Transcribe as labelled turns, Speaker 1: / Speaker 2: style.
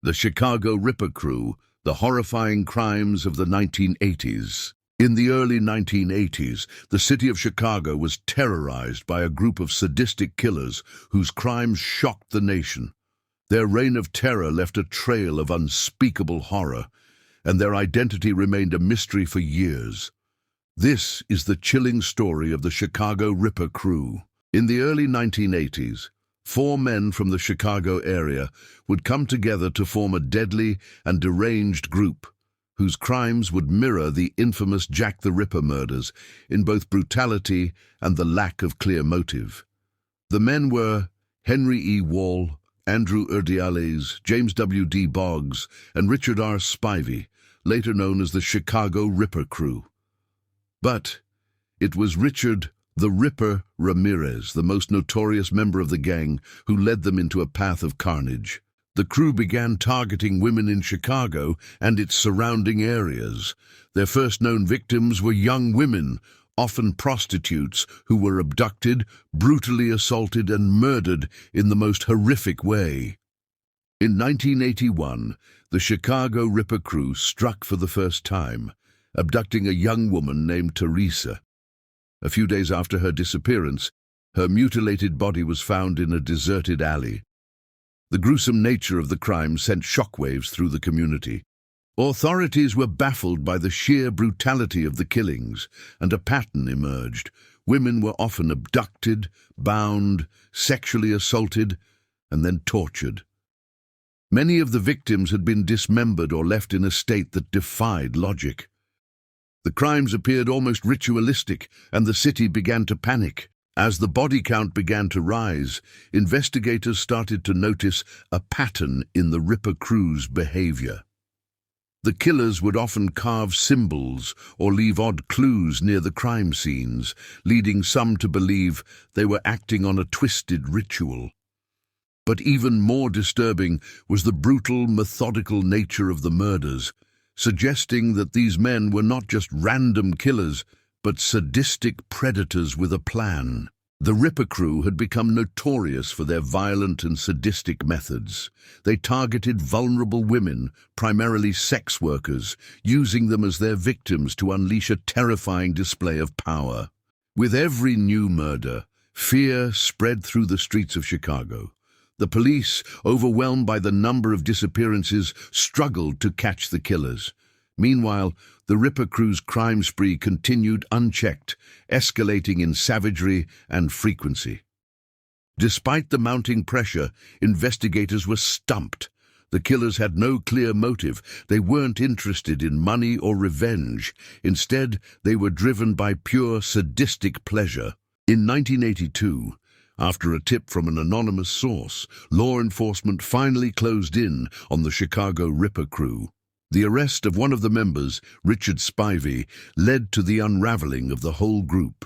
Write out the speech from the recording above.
Speaker 1: The Chicago Ripper Crew, the horrifying crimes of the 1980s. In the early 1980s, the city of Chicago was terrorized by a group of sadistic killers whose crimes shocked the nation. Their reign of terror left a trail of unspeakable horror, and their identity remained a mystery for years. This is the chilling story of the Chicago Ripper Crew. In the early 1980s, 4 men from the Chicago area would come together to form a deadly and deranged group whose crimes would mirror the infamous Jack the Ripper murders in both brutality and the lack of clear motive. The men were Henry E. Wall, Andrew Urdiales, James W. D. Boggs, and Richard R. Spivey, later known as the Chicago Ripper Crew. But it was Richard the Ripper Ramirez, the most notorious member of the gang, who led them into a path of carnage. The crew began targeting women in Chicago and its surrounding areas. Their first known victims were young women, often prostitutes, who were abducted, brutally assaulted, and murdered in the most horrific way. In 1981, the Chicago Ripper Crew struck for the first time, abducting a young woman named Teresa. A few days after her disappearance, her mutilated body was found in a deserted alley. The gruesome nature of the crime sent shockwaves through the community. Authorities were baffled by the sheer brutality of the killings, and a pattern emerged. Women were often abducted, bound, sexually assaulted, and then tortured. Many of the victims had been dismembered or left in a state that defied logic. The crimes appeared almost ritualistic, and the city began to panic. As the body count began to rise, investigators started to notice a pattern in the Ripper Crew's behavior. The killers would often carve symbols or leave odd clues near the crime scenes, leading some to believe they were acting on a twisted ritual. But even more disturbing was the brutal, methodical nature of the murders, suggesting that these men were not just random killers, but sadistic predators with a plan. The Ripper Crew had become notorious for their violent and sadistic methods. They targeted vulnerable women, primarily sex workers, using them as their victims to unleash a terrifying display of power. With every new murder, fear spread through the streets of Chicago. The police, overwhelmed by the number of disappearances, struggled to catch the killers. Meanwhile, the Ripper Crew's crime spree continued unchecked, escalating in savagery and frequency. Despite the mounting pressure, investigators were stumped. The killers had no clear motive. They weren't interested in money or revenge. Instead, they were driven by pure sadistic pleasure. In 1982, after a tip from an anonymous source, law enforcement finally closed in on the Chicago Ripper Crew. The arrest of one of the members, Richard Spivey, led to the unraveling of the whole group.